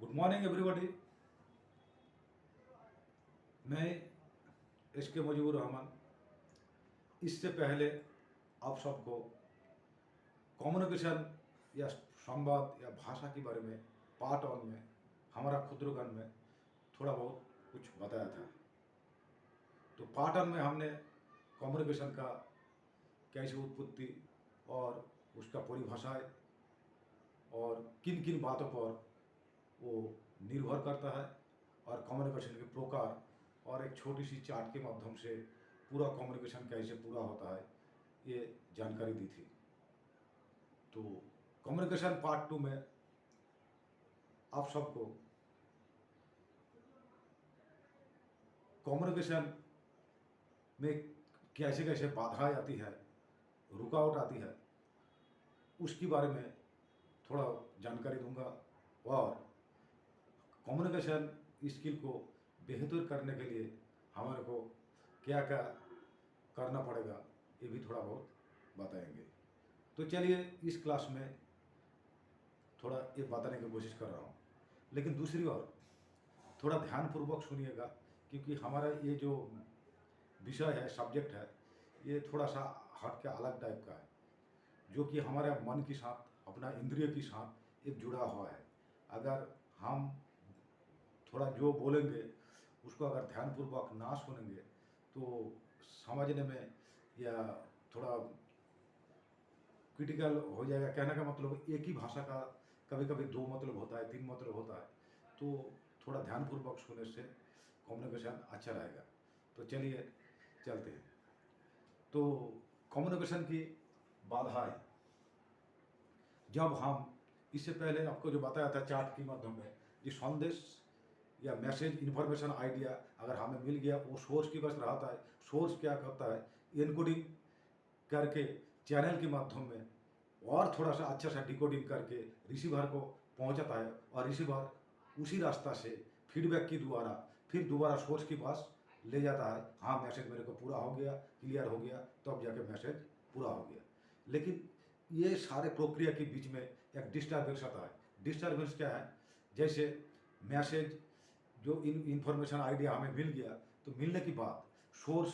Good morning everybody. मैं S के मुजीबुर रहमान। इससे पहले आप सबको कम्युनिकेशन या संवाद या भाषा के बारे में पार्ट वन में हमारा क्षुद्रज्ञान में थोड़ा बहुत कुछ बताया था। तो पार्ट वन में हमने कम्युनिकेशन का कैसे उत्पत्ति और उसका परिभाषाएं और किन किन बातों पर वो निर्भर करता है और कम्युनिकेशन के प्रकार और एक छोटी सी चार्ट के माध्यम से पूरा कम्युनिकेशन कैसे पूरा होता है ये जानकारी दी थी। तो कम्युनिकेशन पार्ट टू में आप सबको कम्युनिकेशन में कैसे कैसे बाधाएं आती है, रुकावट आती है, उसके बारे में थोड़ा जानकारी दूंगा और कम्युनिकेशन स्किल को बेहतर करने के लिए हमारे को क्या क्या करना पड़ेगा ये भी थोड़ा बहुत बताएंगे। तो चलिए इस क्लास में थोड़ा ये बताने की कोशिश कर रहा हूँ, लेकिन दूसरी ओर थोड़ा ध्यानपूर्वक सुनिएगा क्योंकि हमारा ये जो विषय है, सब्जेक्ट है, ये थोड़ा सा हट के अलग टाइप का है, जो कि हमारे मन के साथ, अपना इंद्रिय के साथ एक जुड़ा हुआ है। अगर हम थोड़ा जो बोलेंगे उसको अगर ध्यानपूर्वक ना सुनेंगे तो समझने में या थोड़ा क्रिटिकल हो जाएगा। कहने का मतलब एक ही भाषा का कभी कभी दो मतलब होता है, तीन मतलब होता है, तो थोड़ा ध्यानपूर्वक सुनने से कम्युनिकेशन अच्छा रहेगा। तो चलिए चलते हैं। तो कम्युनिकेशन की बाधाएं, जब हम इससे पहले आपको जो बताया था चार्ट के माध्यम में, ये संदेश या मैसेज, इन्फॉर्मेशन, आइडिया अगर हमें मिल गया, वो सोर्स की बस रहता है। सोर्स क्या करता है, इनकोडिंग करके चैनल के माध्यम में और थोड़ा सा अच्छा सा डिकोडिंग करके रिसीवर को पहुंचाता है और रिसीवर उसी रास्ता से फीडबैक के द्वारा फिर दोबारा सोर्स के पास ले जाता है। हाँ, मैसेज मेरे को पूरा हो गया, क्लियर हो गया, तब तो जाके मैसेज पूरा हो गया। लेकिन ये सारे प्रक्रिया के बीच में एक डिस्टर्बेंस आता है। डिस्टर्बेंस क्या है, जैसे मैसेज जो इन्फॉर्मेशन आइडिया हमें मिल गया, तो मिलने के बाद सोर्स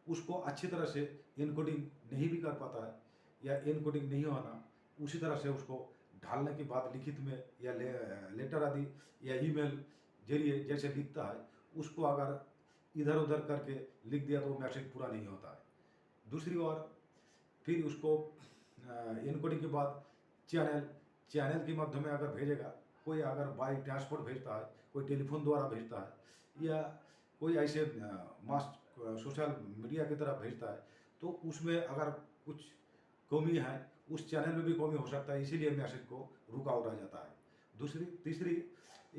उसको अच्छी तरह से इनकोडिंग नहीं भी कर पाता है, या इनकोडिंग नहीं होना, उसी तरह से उसको ढालने के बाद लिखित में या लेटर आदि या ईमेल जरिए जैसे लिखता है, उसको अगर इधर उधर करके लिख दिया तो वो मैसेज पूरा नहीं होता है। दूसरी ओर फिर उसको इनकोडिंग के बाद चैनल चैनल के माध्यम में अगर भेजेगा, कोई अगर बाई ट्रांसपोर्ट भेजता है, कोई टेलीफोन द्वारा भेजता है, या कोई ऐसे मास सोशल मीडिया की तरफ भेजता है, तो उसमें अगर कुछ कमी है, उस चैनल में भी कमी हो सकता है, इसीलिए मैसेज को रुकावट आ जाता है। दूसरी तीसरी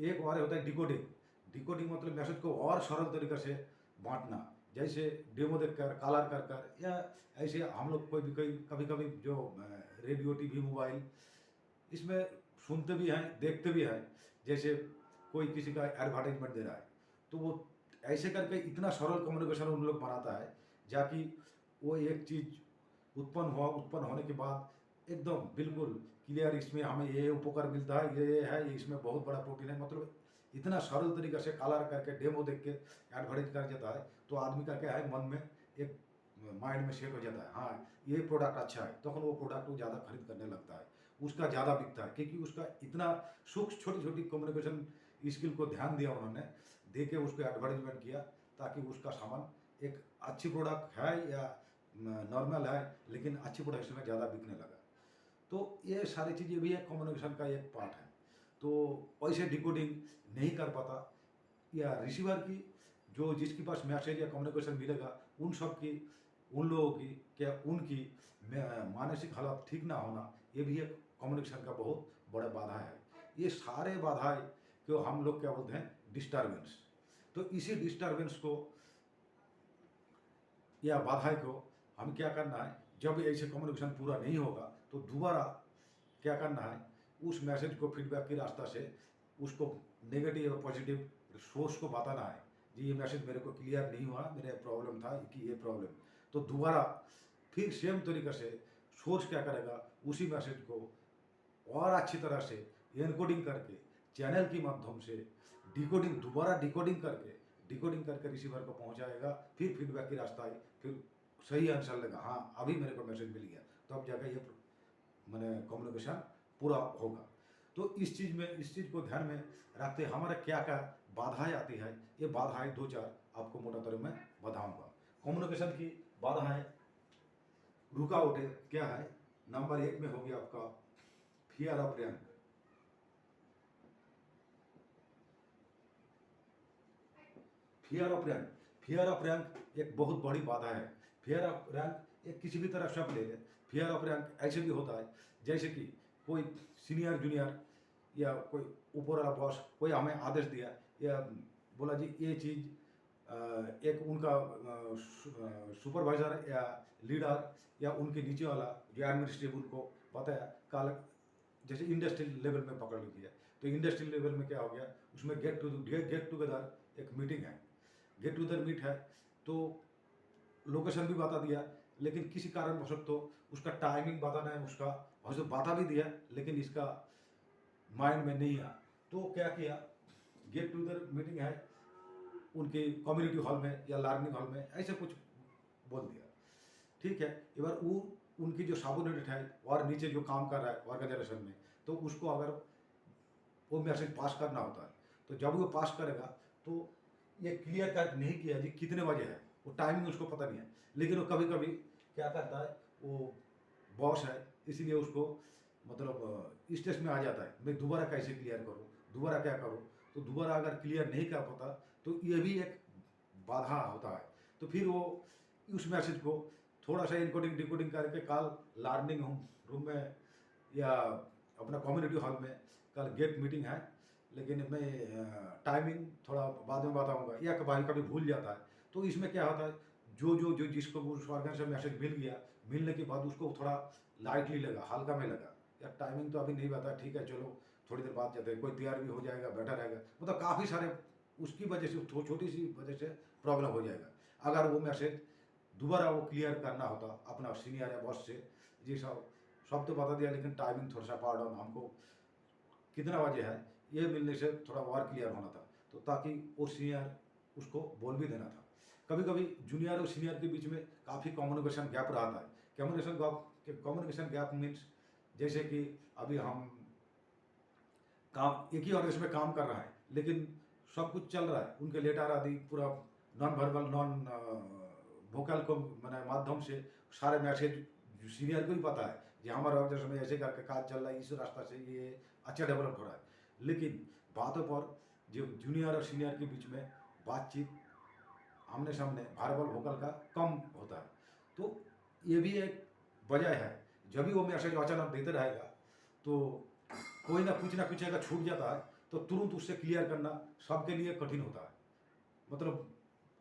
एक और होता है डिकोडिंग। डिकोडिंग मतलब मैसेज को और सरल तरीके से बांटना, जैसे डेमो देख कर, कलर कर कर, या ऐसे हम लोग कोई भी कभी कभी जो रेडियो, टीवी, मोबाइल, इसमें सुनते भी हैं, देखते भी हैं। जैसे कोई किसी का एडवर्टाइजमेंट दे रहा है, तो वो ऐसे करके इतना सरल कम्युनिकेशन उन लोग बनाता है, जाकि वो एक चीज़ उत्पन्न होने के बाद एकदम बिल्कुल क्लियर, इसमें हमें ये उपकार मिलता है, ये है, ये इसमें बहुत बड़ा प्रोटीन है, मतलब इतना सरल तरीके से कलर करके डेमो देख के एडवर्टाइज कर देता है। तो आदमी का क्या है, मन में एक माइंड में सेट हो जाता है, हाँ ये प्रोडक्ट अच्छा है, तो वो प्रोडक्ट वो ज़्यादा खरीद करने लगता है, उसका ज़्यादा बिकता है, क्योंकि उसका इतना सूक्ष्म छोटी छोटी कम्युनिकेशन स्किल को ध्यान दिया उन्होंने, दे के उसको एडवर्टाइजमेंट किया, ताकि उसका सामान एक अच्छी प्रोडक्ट है या नॉर्मल है, लेकिन अच्छी प्रोडक्ट में ज़्यादा बिकने लगा। तो ये सारी चीज़ें भी एक कम्युनिकेशन का एक पार्ट है। तो वैसे डिकोडिंग नहीं कर पाता, या रिसीवर की जो जिसके पास मैसेज या कम्युनिकेशन मिलेगा, उन सब की, उन लोगों की क्या उनकी मानसिक हालत ठीक ना होना, ये भी एक कम्युनिकेशन का बहुत बड़ा बाधा है। ये सारे बाधाएं को हम लोग क्या बोलते हैं, डिस्टर्बेंस। तो इसी डिस्टर्बेंस को या बाधाएं को हम क्या करना है, जब ऐसे कम्युनिकेशन पूरा नहीं होगा तो दोबारा क्या करना है, उस मैसेज को फीडबैक के रास्ता से उसको नेगेटिव और पॉजिटिव सोर्स को बताना है, जी ये मैसेज मेरे को क्लियर नहीं हुआ, मेरा प्रॉब्लम था कि ये प्रॉब्लम। तो दोबारा फिर सेम तरीके से सोर्स क्या करेगा, उसी मैसेज को और अच्छी तरह से एनकोडिंग करके चैनल के माध्यम से दोबारा डिकोडिंग करके रिसीवर को पहुंचाएगा, फिर फीडबैक की रास्ता आई, फिर सही आंसर लगा, हाँ अभी मेरे को मैसेज मिल गया, तो अब जाकर ये मैंने कम्युनिकेशन पूरा होगा। तो इस चीज़ को ध्यान में रखते हमारा क्या क्या बाधाएं आती है, ये बाधाएं 2-4 आपको मोटा तौर में बताऊंगा। कम्युनिकेशन की बाधाएं रुका उठे क्या है, नंबर 1 में हो गया आपका fear of rank. Fear of rank एक बहुत बड़ी बाधा है। फियर ऑफ रैंक एक किसी भी तरह शब्द ले ले, फियर ऑफ रैंक ऐसे भी होता है जैसे कि कोई सीनियर जूनियर या कोई ऊपर वाला बॉस कोई हमें आदेश दिया या बोला जी ये चीज़, एक उनका सुपरवाइजर या लीडर या उनके नीचे वाला जो एडमिनिस्ट्रेटिव उनको बताया, कल जैसे इंडस्ट्रियल लेवल में पकड़ लीजिए, तो इंडस्ट्रियल लेवल में क्या हो गया, उसमें गेट टुगेदर एक मीटिंग है, गेट टुगेदर मीट है, तो लोकेशन भी बता दिया, लेकिन किसी कारणवश तो उसका टाइमिंग बताना है, उसका और बता भी दिया, लेकिन इसका माइंड में नहीं आया, तो क्या किया, गेट टुगेदर मीटिंग है उनके कम्युनिटी हॉल में या लर्निंग हॉल में, ऐसे कुछ बोल दिया, ठीक है। एक बार वो उनकी जो सबऑर्डिनेट है और नीचे जो काम कर रहा है ऑर्गेनाइजेशन में, तो उसको अगर वो मैसेज पास करना होता है, तो जब वो पास करेगा तो ये क्लियर कट नहीं किया जी कितने बजे है, वो टाइमिंग उसको पता नहीं है, लेकिन वो कभी कभी क्या करता है, वो बॉस है इसीलिए उसको मतलब स्टेज में आ जाता है, मैं दोबारा कैसे क्लियर करूँ, दोबारा क्या करूँ, तो दोबारा अगर क्लियर नहीं कर पाता तो ये भी एक बाधा होता है। तो फिर वो उस मैसेज को थोड़ा सा इनकोडिंग डिकोडिंग करके कल लर्निंग रूम में या अपना कम्युनिटी हॉल में कल गेट मीटिंग है, लेकिन मैं टाइमिंग थोड़ा बाद में बताऊंगा, या कभी कभी भूल जाता है, तो इसमें क्या होता है, जो जिसको उस ऑर्गेनाइजेशन मैसेज मिल गया, मिलने के बाद उसको थोड़ा लाइटली लगा, हल्का में लगा, या टाइमिंग तो अभी नहीं बताया, ठीक है चलो थोड़ी देर बाद जाते हैं, कोई तैयार भी हो जाएगा, बैठा रहेगा, मतलब काफ़ी सारे उसकी वजह से छोटी सी वजह से प्रॉब्लम हो जाएगा। अगर वो मैसेज दोबारा वो क्लियर करना होता अपना सीनियर या बॉस से, जी सब तो बता दिया, लेकिन टाइमिंग थोड़ा सा पार्ट ऑन हमको कितना बजे है ये मिलने से थोड़ा और क्लियर होना था, तो ताकि वो सीनियर उसको बोल भी देना था। कभी कभी जूनियर और सीनियर के बीच में काफ़ी कम्युनिकेशन गैप रहता है। कम्युनिकेशन गैप मीन्स जैसे कि अभी हम काम एक ही ऑर्गेनाइजेशन में काम कर रहा है, लेकिन सब कुछ चल रहा है, उनके लेटर आदि पूरा नॉन वर्बल नॉन वोकल को मैंने माध्यम से सारे मैसेज सीनियर को ही पता है कि हमारे ऑर्गेनाइजेशन में ऐसे करके काज चल रहा है, इस रास्ता से ये अच्छा डेवलप हो रहा है, लेकिन बातों पर जो जूनियर और सीनियर के बीच में बातचीत आमने सामने वर्बल वोकल का कम होता है। तो ये भी एक वजह है, जब भी वो मैसेज अचानक देते रहेगा तो कोई ना कुछ अगर छूट जाता है तो तुरंत उससे क्लियर करना सबके लिए कठिन होता है, मतलब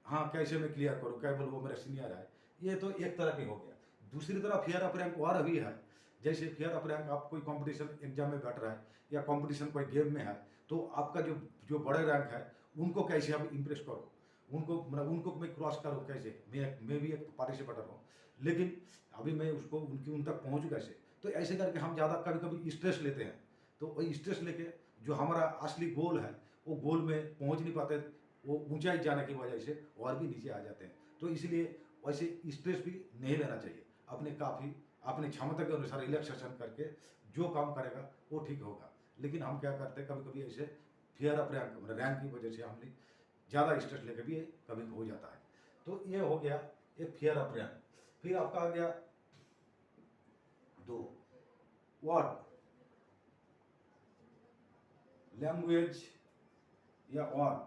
हाँ कैसे मैं क्लियर करूँ, क्या बोलूँ वो मेरा सीनियर है, ये तो एक तरह की हो गया। दूसरी तरफ फियर ऑफ रैंक और भी है, जैसे फियर ऑफ रैंक आप कोई कंपटीशन एग्जाम में बैठ रहा है या कंपटीशन कोई गेम में है, तो आपका जो जो बड़े रैंक है उनको कैसे आप इम्प्रेस करो, उनको मतलब उनको मैं क्रॉस करूँ कैसे, मैं भी एक पार्टिसिपेटर हूँ, लेकिन अभी मैं उसको उन तक पहुँचूँ कैसे, तो ऐसे करके हम ज़्यादा कभी कभी स्ट्रेस लेते हैं, तो वही स्ट्रेस लेके जो हमारा असली गोल है वो गोल में पहुँच नहीं पाते, वो ऊंचाई जाने की वजह से और भी नीचे आ जाते हैं। तो इसलिए वैसे स्ट्रेस भी नहीं लेना चाहिए, अपने क्षमता के अनुसार रिलैक्सेशन करके जो काम करेगा वो ठीक होगा। लेकिन हम क्या करते हैं, कभी कभी ऐसे फियर ऑफ रैंक की वजह से हमने ज़्यादा स्ट्रेस लेके भी कभी हो जाता है। तो ये हो गया एक फियर ऑफ रैंक। फिर आपका आ गया 2 वर्ड लैंग्वेज या वर्ड।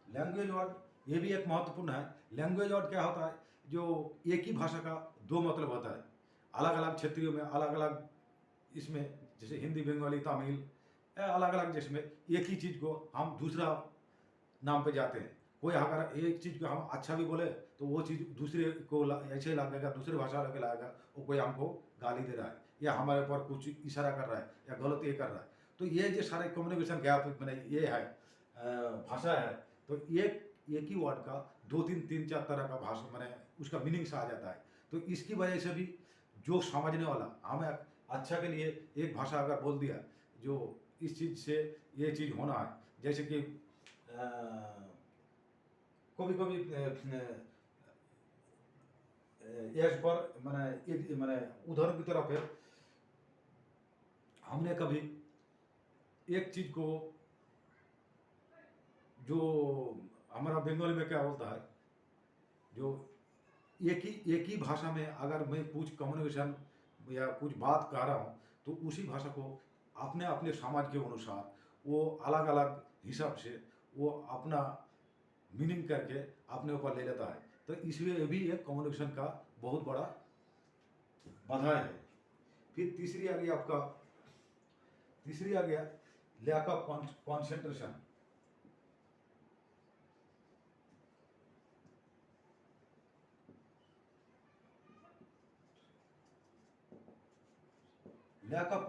लैंग्वेज वर्ड ये भी एक महत्वपूर्ण है। लैंग्वेज वर्ड क्या होता है, जो एक ही भाषा का 2 मतलब होता है, अलग अलग क्षेत्रों में अलग अलग, इसमें जैसे हिंदी बंगाली तमिल अलग अलग, जिसमें एक ही चीज़ को हम दूसरा नाम पे जाते हैं। कोई अगर एक चीज़ को हम अच्छा भी बोले तो वो चीज़ दूसरे को ऐसे लगेगा, दूसरे भाषा लगे लाएगा, वो कोई हमको गाली दे रहा है या हमारे ऊपर कुछ इशारा कर रहा है या गलत ये कर रहा है। तो ये जो सारे कम्युनिकेशन गैप मैंने ये है भाषा है, तो एक ही वर्ड का 2-3-4 तरह का भाषा मैंने उसका मीनिंग्स आ जाता है। तो इसकी वजह से भी जो समझने वाला, हमें अच्छा के लिए एक भाषा अगर बोल दिया जो इस चीज़ से ये चीज़ होना है। जैसे कि कभी कभी एज पर मैंने एक मैंने उदाहरण की तरफ है, हमने कभी एक चीज़ को, जो हमारा बंगाली में क्या बोलता है, जो एक ही भाषा में अगर मैं कुछ कम्युनिकेशन या कुछ बात कर रहा हूँ, तो उसी भाषा को अपने अपने समाज के अनुसार वो अलग अलग हिसाब से वो अपना मीनिंग करके अपने ऊपर ले लेता है। तो इसलिए ये भी एक कम्युनिकेशन का बहुत बड़ा बाधा है। फिर तीसरी आ गया lack of concentration. Lack of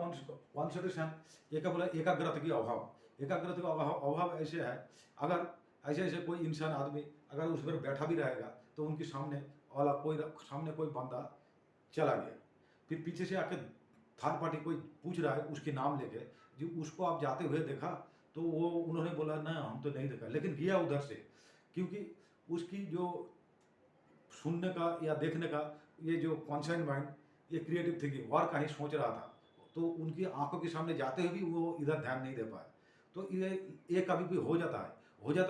concentration, एक बोला एकाग्रता की अभाव। एकाग्रता का अभाव ऐसे है, अगर ऐसे ऐसे कोई इंसान आदमी अगर उस पर बैठा भी रहेगा तो उनके सामने कोई बंदा चला गया, फिर पीछे से आके थर्ड पार्टी कोई पूछ रहा है उसके नाम लेके, जो उसको आप जाते हुए देखा, तो वो उन्होंने बोला ना हम तो नहीं देखा, लेकिन गया उधर से, क्योंकि उसकी जो सुनने का या देखने का ये जो कॉन्साइन माइंड, ये क्रिएटिव थिंकिंग वर्क कहीं सोच रहा था, तो उनकी आंखों के सामने जाते हुए भी वो इधर ध्यान नहीं दे पाए। तो ये कभी भी हो जाता है,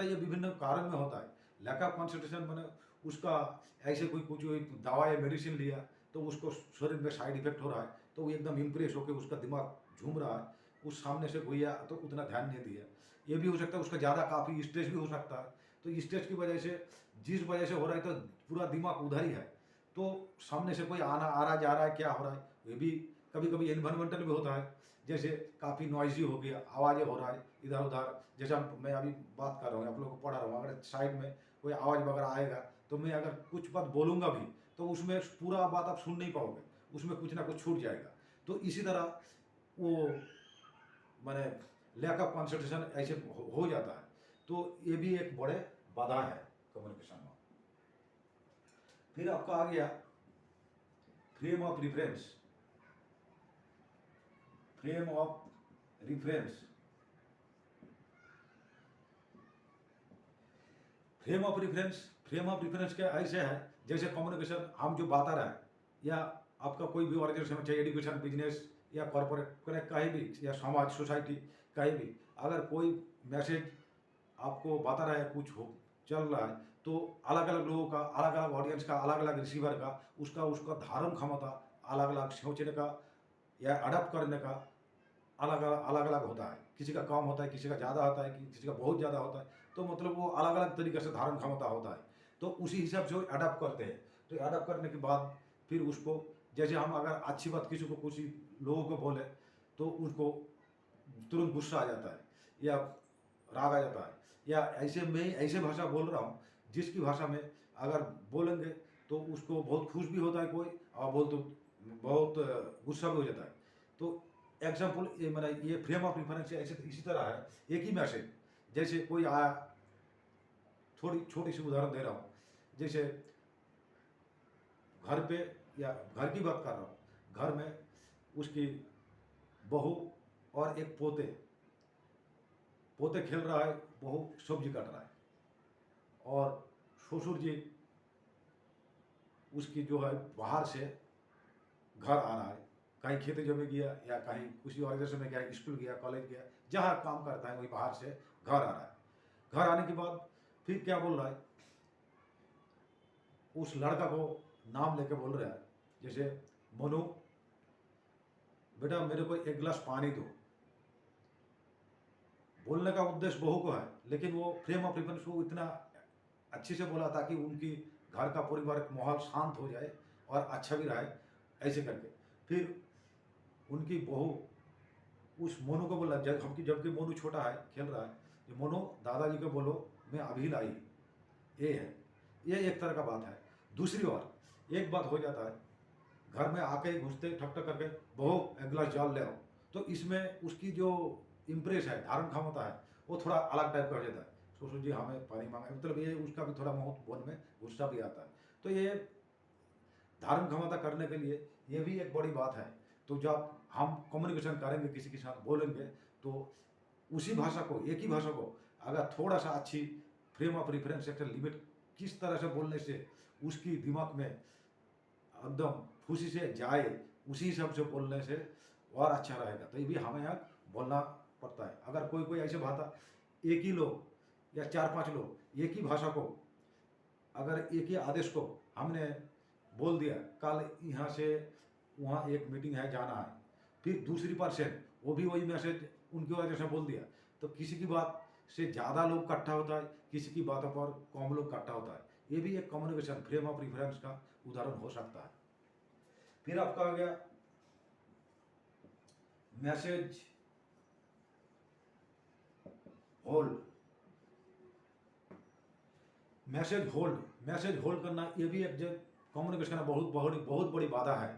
ये विभिन्न कारण में होता है। लैक ऑफ कॉन्सेंट्रेशन मैंने उसका ऐसे कुछ दवा या मेडिसिन लिया तो उसको शरीर में साइड इफेक्ट हो रहा है, तो वो एकदम इम्प्रेस होकर उसका दिमाग झूम रहा है, उस सामने से भैया तो उतना ध्यान नहीं दिया। ये भी हो सकता है उसका ज़्यादा काफ़ी स्ट्रेस भी हो सकता है, तो स्ट्रेस की वजह से जिस वजह से हो रहा है तो पूरा दिमाग उधर ही है, तो सामने से कोई आ रहा जा रहा है, क्या हो रहा है, ये भी कभी कभी एनवायरमेंटल भी होता है। जैसे काफ़ी नॉइजी हो गया, आवाज़ें हो रहा है इधर उधर, जैसे मैं अभी बात कर रहा हूँ, आप लोगों को पढ़ा रहा हूँ, अगर साइड में कोई आवाज़ वगैरह आएगा तो मैं अगर कुछ बात बोलूँगा भी तो उसमें पूरा बात आप सुन नहीं पाओगे, उसमें कुछ ना कुछ छूट जाएगा। तो इसी तरह वो मैंने लैक ऑफ कॉन्सेंट्रेशन ऐसे हो जाता है, तो ये भी एक बड़े बाधा है कम्युनिकेशन में। फिर आपका आ गया frame of reference. Frame of reference, frame of reference क्या ऐसे है, जैसे कम्युनिकेशन हम जो बता रहे हैं, या आपका कोई भी ऑर्गेनाइजेशन, चाहे एजुकेशन, बिजनेस या कॉर्पोरेट, कहीं भी, या समाज सोसाइटी कहीं भी, अगर कोई मैसेज आपको बता रहा है, कुछ हो चल रहा है, तो अलग अलग लोगों का, अलग अलग ऑडियंस का, अलग अलग रिसीवर का, उसका धारण क्षमता अलग अलग सोचने का या अडप्ट करने का अलग अलग होता है। किसी का कम होता है, किसी का ज़्यादा होता है, किसी का बहुत ज़्यादा होता है, तो मतलब वो अलग अलग तरीके से धारण क्षमता होता है, तो उसी हिसाब से वो अडप्ट करते हैं। तो अडप्ट करने के बाद फिर उसको, जैसे हम अगर अच्छी बात किसी को, कुछ लोगों को बोले, तो उसको तुरंत गुस्सा आ जाता है या राग आ जाता है, या मैं ऐसे भाषा बोल रहा हूँ जिसकी भाषा में अगर बोलेंगे तो उसको बहुत खुश भी होता है कोई, और बहुत गुस्सा भी हो जाता है। तो एग्जाम्पल ये मैंने ये फ्रेम ऑफ रिफरेंस ऐसे इसी तरह है, एक ही मैसेज, जैसे कोई आया, थोड़ी छोटी सी उदाहरण दे रहा हूँ, जैसे घर पे, या घर की बात कर रहा हूँ, घर में उसकी बहू और एक पोते खेल रहा है, बहू सब्जी काट रहा है, और ससुर जी उसकी जो है बाहर से घर आ रहा है, कहीं खेती जमी गया या कहीं किसी ऑर्गेनाइजेशन में गया, स्कूल गया, कॉलेज गया, जहाँ काम करता है वही बाहर से घर आ रहा है। घर आने के बाद फिर क्या बोल रहा है, उस लड़का को नाम लेके बोल रहा है, जैसे मनु बेटा मेरे को एक गिलास पानी दो। बोलने का उद्देश्य बहू को है, लेकिन वो फ्रेम ऑफ रेफरेंस को इतना अच्छे से बोला ताकि उनकी घर का परिवार माहौल शांत हो जाए और अच्छा भी रहे, ऐसे करके। फिर उनकी बहू उस मोनू को बोला, जबकि मोनू छोटा है, खेल रहा है, कि मोनू दादाजी को बोलो मैं अभी लाई। ये है, ये एक तरह का बात है। दूसरी ओर एक बात हो जाता है, घर में आके घुसते ठक ठक करके, बहू एक गिलास जल ले आओ, तो इसमें उसकी जो इम्प्रेस है, धारण क्षमता है, वो थोड़ा अलग टाइप का हो जाता है। ससुर जी हमें पानी मांगा, मतलब ये उसका भी थोड़ा मुंह मन में गुस्सा भी आता है। तो ये धारण क्षमता करने के लिए ये भी एक बड़ी बात है। तो जब हम कम्युनिकेशन करेंगे, किसी के साथ बोलेंगे, तो उसी भाषा को, एक ही भाषा को अगर थोड़ा सा अच्छी फ्रेम ऑफ रेफरेंस, एक लिमिट किस तरह से बोलने से उसकी दिमाग में एकदम खुशी से जाए, उसी हिसाब से बोलने से और अच्छा रहेगा। तो ये भी हमें यहाँ बोलना पड़ता है। अगर कोई कोई ऐसे भाषा, एक ही लोग या 4-5 लोग एक ही भाषा को, अगर एक ही आदेश को हमने बोल दिया, कल यहाँ से वहाँ एक मीटिंग है जाना है, फिर दूसरी पर्सन वो भी वही मैसेज उनकी वजह से बोल दिया, तो किसी की बात से ज़्यादा लोग इकट्ठा होता है, किसी की बातों पर कम लोग इकट्ठा होता है। ये भी एक कम्युनिकेशन फ्रेम ऑफ रिफरेंस का उदाहरण हो सकता है। फिर आपका आ गया मैसेज होल्ड। मैसेज होल्ड करना ये भी एक कम्युनिकेशन का बहुत बड़ी बाधा है।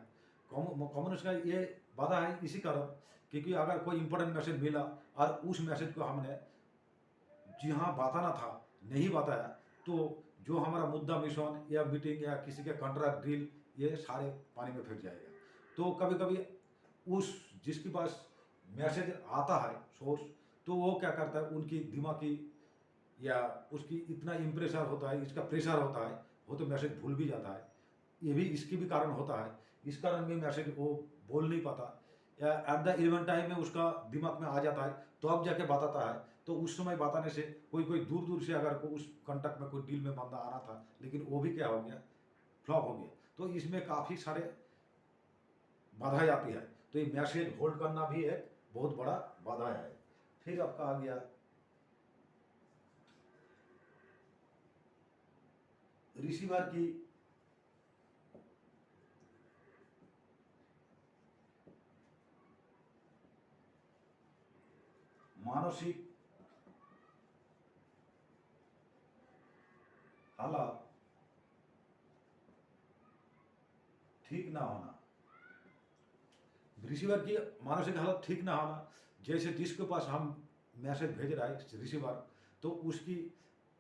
कम्युनिकेशन का ये बाधा है इसी कारण, क्योंकि अगर कोई इंपॉर्टेंट मैसेज मिला और उस मैसेज को हमने जहाँ बताना था नहीं बताया, तो जो हमारा मुद्दा, मिशन या मीटिंग या किसी के कॉन्ट्रैक्ट डील, ये सारे पानी में फिर जाएगा। तो कभी कभी उस जिसके पास मैसेज आता है सोर्स, तो वो क्या करता है, उनकी दिमागी या उसकी इतना इम्प्रेशर होता है, इसका प्रेशर होता है, वो तो मैसेज भूल भी जाता है। ये भी इसकी भी कारण होता है। इस कारण भी मैसेज वो बोल नहीं पाता, या एट द इवन टाइम में उसका दिमाग में आ जाता है तो अब जाके बताता है। तो उस समय बताने से कोई दूर दूर से अगर उस कॉन्टैक्ट में कोई डील में बंदा आना था, लेकिन वो भी क्या हो गया, फ्लॉप हो गया। तो इसमें काफ़ी सारे बाधाएं आती है। तो ये मैसेज होल्ड करना भी एक बहुत बड़ा बाधा है। फिर आपका आ गया रिसीवर की मानसिक हालात ठीक ना होना। रिसीवर की मानसिक हालत ठीक ना होना, जैसे जिसके पास हम मैसेज भेज रहा है रिसीवर, तो उसकी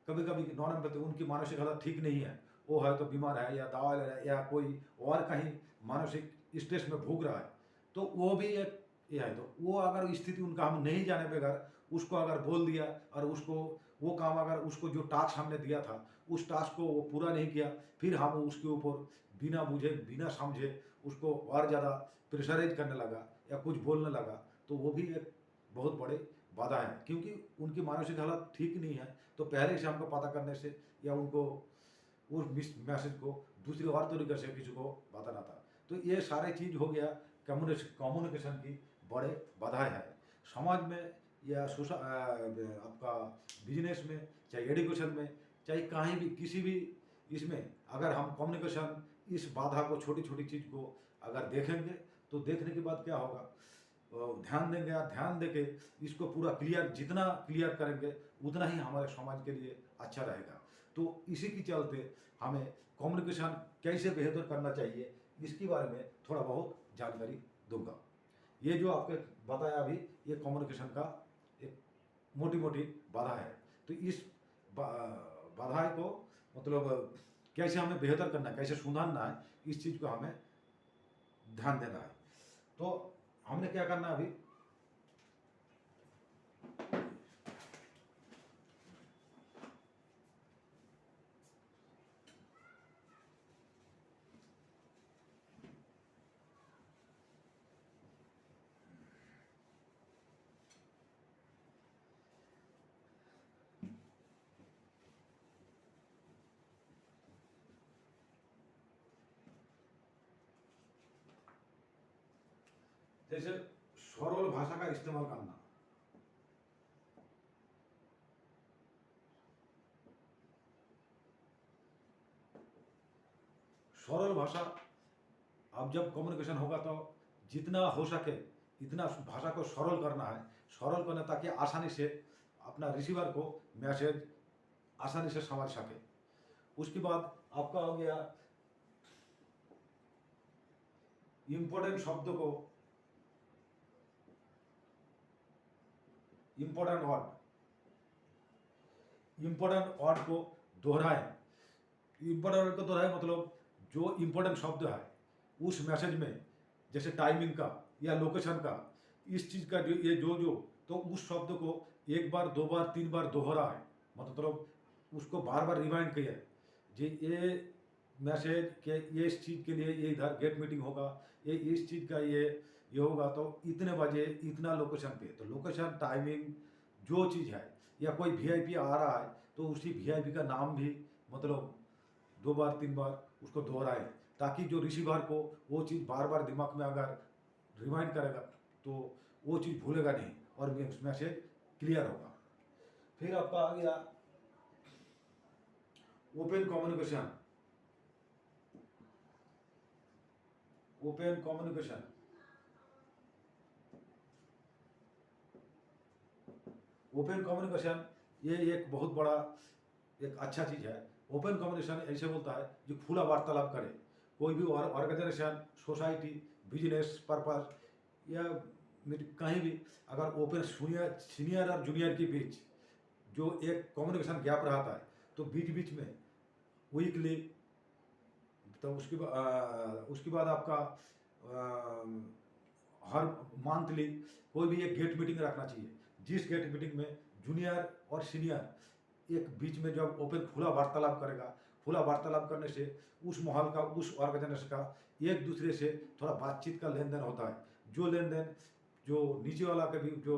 कभी कभी नॉन एम्पैथी, उनकी मानसिक हालत ठीक नहीं है, वो है तो बीमार है या दवा ले रहा है या कोई और कहीं मानसिक स्ट्रेस में भूग रहा है, तो वो भी एक ये है। तो वो अगर स्थिति उनका हम नहीं जाने बगैर उसको अगर बोल दिया, और उसको वो काम, अगर उसको जो टास्क हमने दिया था उस टास्क को वो पूरा नहीं किया, फिर हम उसके ऊपर बिना बुझे बिना समझे उसको और ज़्यादा प्रेशराइज करने लगा या कुछ बोलने लगा, तो वो भी एक बहुत बड़े बाधा है। क्योंकि उनकी मानसिक हालत ठीक नहीं है, तो पहले से हमको पता करने से या उनको उस मैसेज को दूसरी और तरीके से किसी को बताना था। तो ये सारे चीज़ हो गया कम्युनिकेशन की बड़े बाधाएं हैं समाज में, या आपका बिजनेस में, चाहे एजुकेशन में, चाहे कहीं भी किसी भी इसमें। अगर हम कम्युनिकेशन इस बाधा को, छोटी छोटी चीज़ को अगर देखेंगे, तो देखने के बाद क्या होगा, ध्यान देंगे, और ध्यान देके इसको पूरा क्लियर, जितना क्लियर करेंगे उतना ही हमारे समाज के लिए अच्छा रहेगा। तो इसी के चलते हमें कम्युनिकेशन कैसे बेहतर करना चाहिए, इसके बारे में थोड़ा बहुत जानकारी दूंगा। ये जो आपके बताया अभी, ये कम्युनिकेशन का एक मोटी मोटी बाधा है। तो इस बाधा को मतलब कैसे हमें बेहतर करना है, कैसे सुधारना है, इस चीज़ को हमें ध्यान देना है। तो हमने क्या करना है अभी, जैसे सरल भाषा का इस्तेमाल करना। सरल भाषा, अब जब कम्युनिकेशन होगा तो जितना हो सके इतना भाषा को सरल करना है, सरल करना, ताकि आसानी से अपना रिसीवर को मैसेज आसानी से समझ सके। उसके बाद आपका हो गया इम्पोर्टेंट शब्द को, इम्पोर्टेंट वर्ड को दोहराएं। इम्पोर्टेंट वर्ड को दोहराएं मतलब जो इम्पोर्टेंट शब्द है उस मैसेज में, जैसे टाइमिंग का या लोकेशन का, इस चीज़ का जो ये जो तो उस शब्द को एक बार, दो बार, तीन बार दोहरा है, मतलब उसको बार बार रिमाइंड किया जी, ये मैसेज के ये इस चीज़ के लिए ये इधर गेट मीटिंग होगा, ये इस चीज़ का ये होगा, तो इतने बजे इतना लोकेशन पे, तो लोकेशन टाइमिंग जो चीज़ है, या कोई वीआईपी आ रहा है तो उसी वीआईपी का नाम भी मतलब दो बार तीन बार उसको दोहराए, ताकि जो रिसीवर को वो चीज़ बार बार दिमाग में अगर रिमाइंड करेगा तो वो चीज़ भूलेगा नहीं और मैसेज क्लियर होगा। फिर आपका आ गया open communication. Open communication, open communication ये एक बहुत बड़ा एक अच्छा चीज़ है। ओपन कम्युनिकेशन ऐसे बोलता है जो खुला वार्तालाप करे, कोई भी ऑर्गेनाइजेशन, सोसाइटी, बिजनेस पर्पस या कहीं भी अगर ओपन सीनियर और जूनियर के बीच जो एक कम्युनिकेशन गैप रहता है, तो बीच बीच में वीकली, तो उसके बाद आपका हर मंथली कोई भी एक गेट मीटिंग रखना चाहिए, जिस गेट मीटिंग में जूनियर और सीनियर एक बीच में जब ओपन खुला वार्तालाप करेगा, खुला वार्तालाप करने से उस माहौल का, उस ऑर्गेनाइजेशन का एक दूसरे से थोड़ा बातचीत का लेन देन होता है, जो लेन देन जो नीचे वाला का भी जो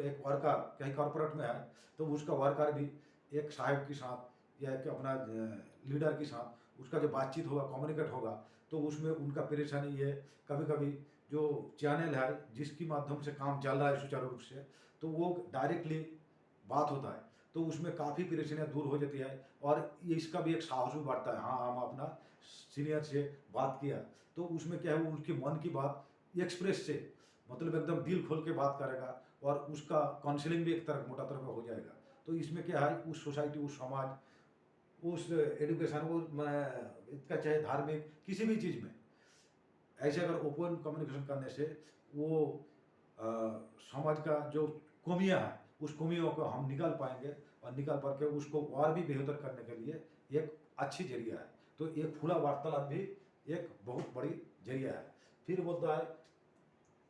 एक वर्कर कहीं कॉर्पोरेट में है, तो उसका वर्कर भी एक साहब के साथ या एक अपना लीडर के साथ उसका जो बातचीत होगा, कम्युनिकेट होगा, तो उसमें उनका परेशानी ये कभी कभी जो चैनल है जिसके माध्यम से काम चल रहा है सुचारू रूप से, तो वो डायरेक्टली बात होता है, तो उसमें काफ़ी परेशानियाँ दूर हो जाती है और ये इसका भी एक साहस भी बढ़ता है। हाँ, हम अपना सीनियर से बात किया, तो उसमें क्या है, वो उनके मन की बात एक्सप्रेस से मतलब एकदम दिल खोल के बात करेगा और उसका काउंसलिंग भी एक तरह मोटा तरह का हो जाएगा। तो इसमें क्या है, उस सोसाइटी, उस समाज, उस एजुकेशन, वो इसका चाहे धार्मिक किसी भी चीज़ में ऐसे अगर ओपन कम्युनिकेशन करने से वो समाज का जो कमियां है उस कमियों को हम निकाल पाएंगे और निकाल पाकर उसको और भी बेहतर करने के लिए एक अच्छी जरिया है। तो एक खुला वार्तालाप भी एक बहुत बड़ी जरिया है। फिर बोलता है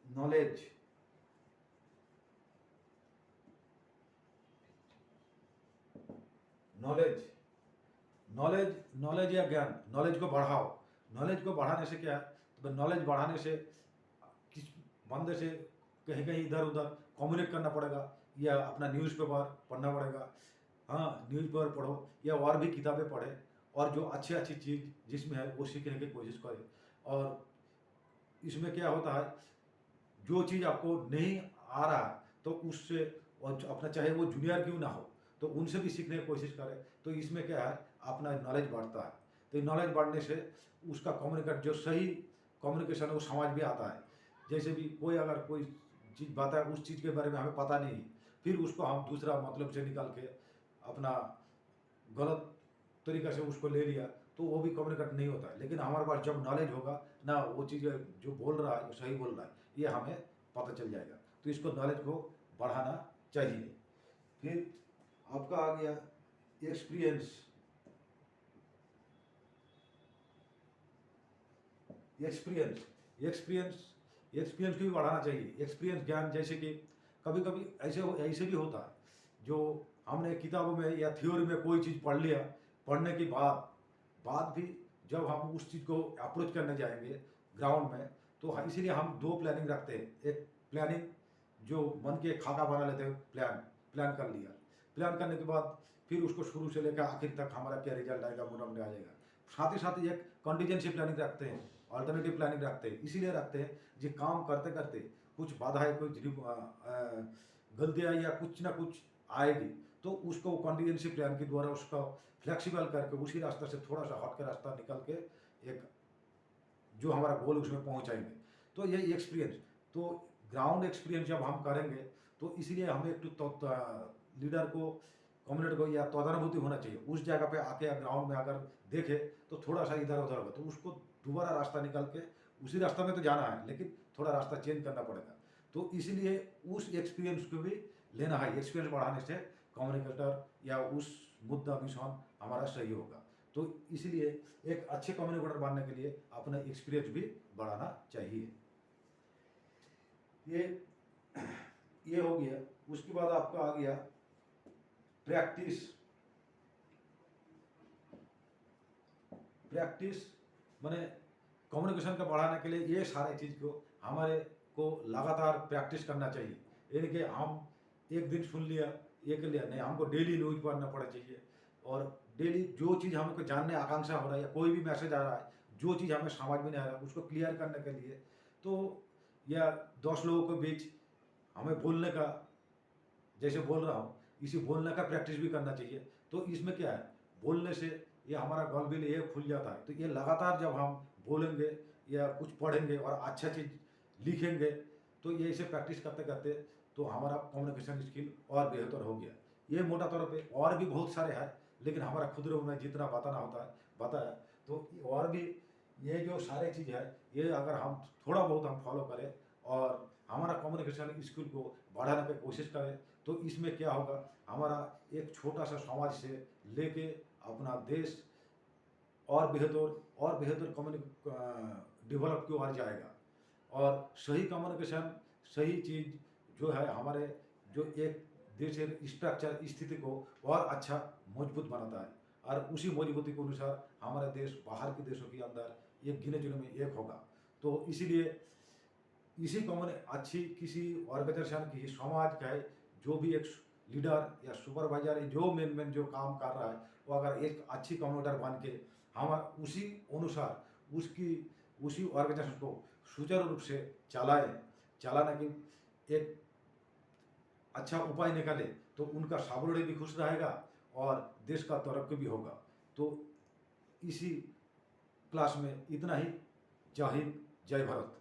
नॉलेज। नॉलेज नॉलेज नॉलेज या ज्ञान, नॉलेज को बढ़ाओ। नॉलेज को बढ़ाने से क्या है, तो नॉलेज बढ़ाने से किस बंदे से कहीं कहीं इधर उधर कम्युनिकेट करना पड़ेगा, या अपना न्यूज़पेपर पढ़ना पड़ेगा। हाँ, न्यूज़पेपर पढ़ो या और भी किताबें पढ़े और जो अच्छी अच्छी चीज़ जिसमें है वो सीखने की कोशिश करें। और इसमें क्या होता है, जो चीज़ आपको नहीं आ रहा है तो उससे, और अपना चाहे वो जूनियर क्यों ना हो, तो उनसे भी सीखने की कोशिश करें। तो इसमें क्या है, अपना नॉलेज बढ़ता है। तो नॉलेज बढ़ने से उसका कम्युनिकेट, जो सही कम्युनिकेशन है वो समझ भी आता है। जैसे भी कोई अगर कोई चीज़ बात है, उस चीज़ के बारे में हमें पता नहीं, फिर उसको हम दूसरा मतलब से निकाल के अपना गलत तरीक़ा से उसको ले लिया, तो वो भी कम्युनिकेट नहीं होता है। लेकिन हमारे पास जब नॉलेज होगा ना, वो चीज़ जो बोल रहा है वो सही बोल रहा है, ये हमें पता चल जाएगा। तो इसको नॉलेज को बढ़ाना चाहिए। फिर आपका आ गया एक्सपीरियंस। एक्सपीरियंस एक्सपीरियंस एक्सपीरियंस को भी बढ़ाना चाहिए। एक्सपीरियंस ज्ञान, जैसे कि कभी कभी ऐसे भी होता है जो हमने किताबों में या थ्योरी में कोई चीज़ पढ़ लिया, पढ़ने के बाद भी जब हम उस चीज़ को अप्रोच करने जाएंगे ग्राउंड में, तो इसीलिए हम दो प्लानिंग रखते हैं। एक प्लानिंग जो मन के खाका बना लेते हैं, प्लान कर लिया, प्लान करने के बाद फिर उसको शुरू से लेकर आखिर तक हमारा क्या रिजल्ट आएगा, मोटामोटी आ जाएगा। साथ ही साथ एक कॉन्टीजेंसी प्लानिंग रखते हैं, अल्टरनेटिव प्लानिंग रखते हैं। इसीलिए रखते हैं जो काम करते करते कुछ बाधाएं, कुछ गलतियाँ या कुछ ना कुछ आएगी, तो उसको कॉन्टीजेंसी प्लान के द्वारा उसका फ्लेक्सिबल करके उसी रास्ते से थोड़ा सा हट के रास्ता निकल के एक जो हमारा गोल उसमें पहुंचाएंगे। तो ये एक्सपीरियंस, तो ग्राउंड एक्सपीरियंस जब हम करेंगे, तो इसीलिए हमें एक तो लीडर को, कम्युनिटी को या तदानुभूति होना चाहिए। उस जगह पे आके ग्राउंड में अगर देखे तो थोड़ा सा इधर उधर होगा, तो उसको दोबारा रास्ता निकल के उसी रास्ता में तो जाना है, लेकिन थोड़ा रास्ता चेंज करना पड़ेगा। तो इसलिए उस एक्सपीरियंस को भी लेना है। एक्सपीरियंस बढ़ाने से कम्युनिकेटर या उस मुद्दा मिशन हमारा सही होगा। तो इसलिए एक अच्छे कम्युनिकेटर बनने के लिए अपना एक्सपीरियंस भी बढ़ाना चाहिए। ये ये हो गया। उसके बाद आपका आ गया प्रैक्टिस। प्रैक्टिस माने कम्युनिकेशन को बढ़ाने के लिए ये सारे चीज़ को हमारे को लगातार प्रैक्टिस करना चाहिए। यानी कि हम एक दिन सुन लिया ये कर लिया, नहीं, हमको डेली न्यूज पढ़ना पड़ा चाहिए। और डेली जो चीज़ हमको जानने आकांक्षा हो रहा है या कोई भी मैसेज आ रहा है, जो चीज़ हमें समझ में नहीं आ रहा उसको क्लियर करने के लिए, तो या 10 लोगों के बीच हमें बोलने का, जैसे बोल रहा हूँ इसी बोलने का प्रैक्टिस भी करना चाहिए। तो इसमें क्या है, बोलने से ये हमारा गलबिल ये खुल जाता है। तो ये लगातार जब हम बोलेंगे या कुछ पढ़ेंगे और अच्छा चीज़ लिखेंगे, तो ये इसे प्रैक्टिस करते करते तो हमारा कम्युनिकेशन स्किल और बेहतर हो गया। ये मोटा तौर पे और भी बहुत सारे हैं, लेकिन हमारा खुद में जितना बताना होता है बताया। तो और भी ये जो सारे चीज़ है, ये अगर हम थोड़ा बहुत हम फॉलो करें और हमारा कम्युनिकेशन स्किल को बढ़ाने की कोशिश करें, तो इसमें क्या होगा, हमारा एक छोटा सा समाज से लेके अपना देश और बेहतर डेवलप की ओर जाएगा। और सही कम्युनिकेशन, सही चीज़ जो है हमारे जो एक देशेर स्ट्रक्चर स्थिति को और अच्छा मजबूत बनाता है। और उसी मजबूती के अनुसार हमारा देश बाहर के देशों के अंदर एक गिने चुने में एक होगा। तो इसीलिए इसी कॉमन अच्छी किसी ऑर्गेनाइजेशन की समाज का है, जो भी एक लीडर या सुपरवाइजर है, जो मेन जो काम कर रहा है, वो अगर एक अच्छी कम्युनिटर बन के हम उसी अनुसार उसी ऑर्गेनाइजेशन को सुचारू रूप से चलाने की एक अच्छा उपाय निकाले, तो उनका साबुर्दे भी खुश रहेगा और देश का तरक्की भी होगा। तो इसी क्लास में इतना ही। जय हिंद, जय भारत।